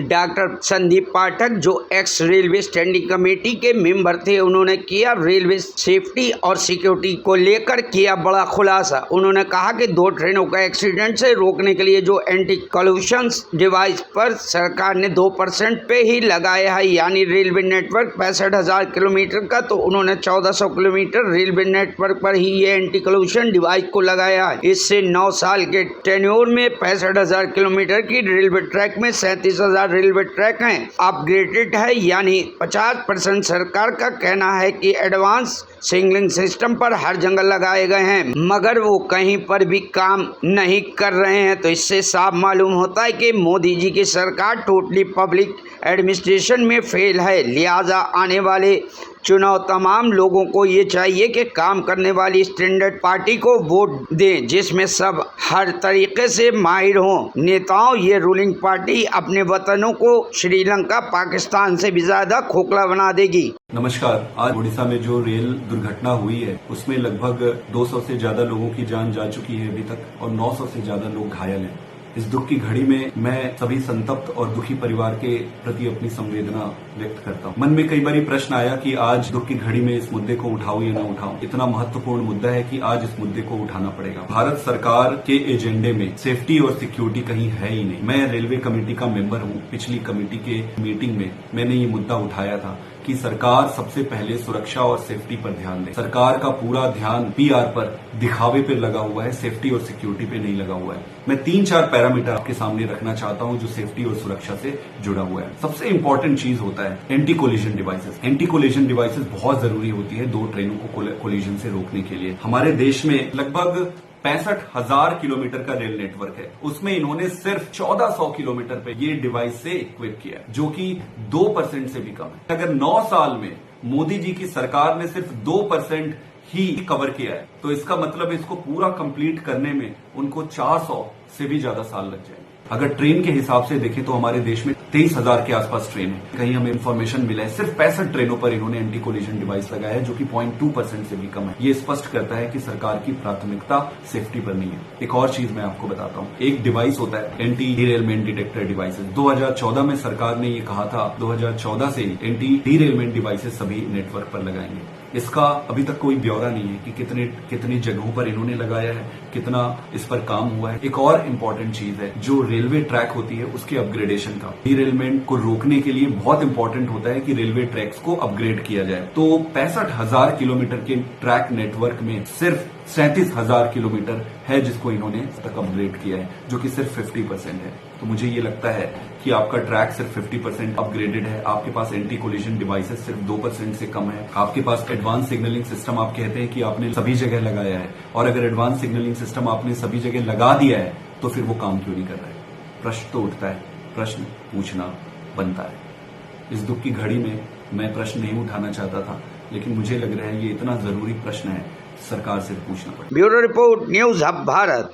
Doctor Sandeep पाठक जो ex railway standing committee के member थे, उन्होंने किया रेलवे सेफ्टी और सिक्योरिटी को लेकर किया बड़ा खुलासा। उन्होंने कहा कि 2 ट्रेनों का एक्सीडेंट से रोकने के लिए जो एंटी कोलिशन डिवाइस पर सरकार ने 2% पे ही लगाया है, यानी रेलवे नेटवर्क 65,000 किलोमीटर का, तो उन्होंने 1400 किलोमीटर रेलवे नेटवर्क पर ही ये एंटी कोलिशन डिवाइस को लगाया है। इससे 9 साल के टेन्योर में 65,000 किलोमीटर की रेलवे ट्रैक में 37,000 रेलवे ट्रैक हैं अपग्रेडेड है, यानी 50%। सरकार का कहना है कि एडवांस सिग्नलिंग सिस्टम पर हर जगह लगाए गए हैं, मगर वो कहीं पर भी काम नहीं कर रहे हैं। तो इससे साफ मालूम होता है कि मोदी जी की सरकार टोटली पब्लिक एडमिनिस्ट्रेशन में फेल है। लिहाजा आने वाले चुनाव तमाम लोगों को ये चाहिए कि काम करने वाली स्टैंडर्ड पार्टी को वोट दें, जिसमें सब हर तरीके से माहिर हों। नेताओं, ये रूलिंग पार्टी अपने वतनों को श्रीलंका, पाकिस्तान से भी ज्यादा खोखला बना देगी। नमस्कार। आज उड़ीसा में जो रेल दुर्घटना हुई है उसमें लगभग 200 से ज्यादा लोगों की जान जा चुकी है अभी तक और 900 से ज्यादा लोग घायल हैं। इस दुख की घड़ी में मैं सभी संतप्त और दुखी परिवार के प्रति अपनी संवेदना व्यक्त करता हूँ। मन में कई बार प्रश्न आया कि आज दुख की घड़ी में इस मुद्दे को उठाऊं या ना उठाऊं। इतना महत्वपूर्ण मुद्दा है कि आज इस मुद्दे को उठाना पड़ेगा। भारत सरकार के एजेंडे में सेफ्टी और सिक्योरिटी कहीं है ही नहीं। मैं रेलवे कमेटी का मेंबर हूँ। पिछली कमेटी के मीटिंग में मैंने ये मुद्दा उठाया था कि सरकार सबसे पहले सुरक्षा और सेफ्टी पर ध्यान दे। सरकार का पूरा ध्यान पीआर पर, दिखावे पर लगा हुआ है, सेफ्टी और सिक्योरिटी पे नहीं लगा हुआ है। मैं 3-4 पैरामीटर आपके सामने रखना चाहता हूं जो सेफ्टी और सुरक्षा से जुड़ा हुआ है। सबसे इंपॉर्टेंट चीज होता है anti collision devices. Anti collision devices बहुत जरूरी होती है 2 ट्रेनों को कोलिजन से रोकने के लिए। हमारे देश में लगभग 65,000 किलोमीटर का रेल नेटवर्क है, उसमें इन्होंने सिर्फ 1400 किलोमीटर पे ये डिवाइस से इक्विप किया है, जो कि 2% से भी कम है। अगर 9 साल में मोदी जी की सरकार ने सिर्फ 2% ही कवर किया है, तो इसका मतलब इसको पूरा कंप्लीट करने में उनको 400 से भी ज्यादा साल लग जाएंगे। अगर ट्रेन के हिसाब से देखें तो हमारे देश में 23,000 के आसपास ट्रेन है। कहीं हमें इन्फॉर्मेशन मिला है सिर्फ 65 ट्रेनों पर इन्होंने एंटी कोलिजन डिवाइस लगाया है, जो कि 0.2% से भी कम है। ये स्पष्ट करता है कि सरकार की प्राथमिकता सेफ्टी पर नहीं है। एक और चीज मैं आपको बताता हूँ। एक डिवाइस होता है एंटी डीरेलमेंट डिटेक्टर डिवाइसेस। 2014 में सरकार ने ये कहा था 2014 से एंटी डीरेलमेंट डिवाइसेस सभी नेटवर्क पर लगाएंगे। इसका अभी तक कोई ब्यौरा नहीं है कि कितनी जगहों पर इन्होंने लगाया है, कितना इस पर काम हुआ है। एक और इम्पोर्टेंट चीज है जो रेलवे ट्रैक होती है उसके अपग्रेडेशन का। डीरेलमेंट को रोकने के लिए बहुत इंपॉर्टेंट होता है कि रेलवे ट्रैक्स को अपग्रेड किया जाए। तो 65,000 किलोमीटर के ट्रैक नेटवर्क में सिर्फ 37,000 किलोमीटर है जिसको इन्होंने तक अपग्रेड किया है, जो कि सिर्फ 50% है। तो मुझे ये लगता है कि आपका ट्रैक सिर्फ 50% अपग्रेडेड है, आपके पास एंटी कोलिजन डिवाइसेस सिर्फ 2% से कम है, आपके पास एडवांस सिग्नलिंग सिस्टम आप कहते हैं कि आपने सभी जगह लगाया है, और अगर एडवांस सिग्नलिंग सिस्टम आपने सभी जगह लगा दिया है तो फिर वो काम क्यों नहीं कर रहा है? प्रश्न तो उठता है, प्रश्न पूछना बनता है। इस दुख की घड़ी में मैं प्रश्न नहीं उठाना चाहता था, लेकिन मुझे लग रहा है ये इतना जरूरी प्रश्न है, सरकार से पूछना पड़ेगा। Bureau report, news hub Bharat.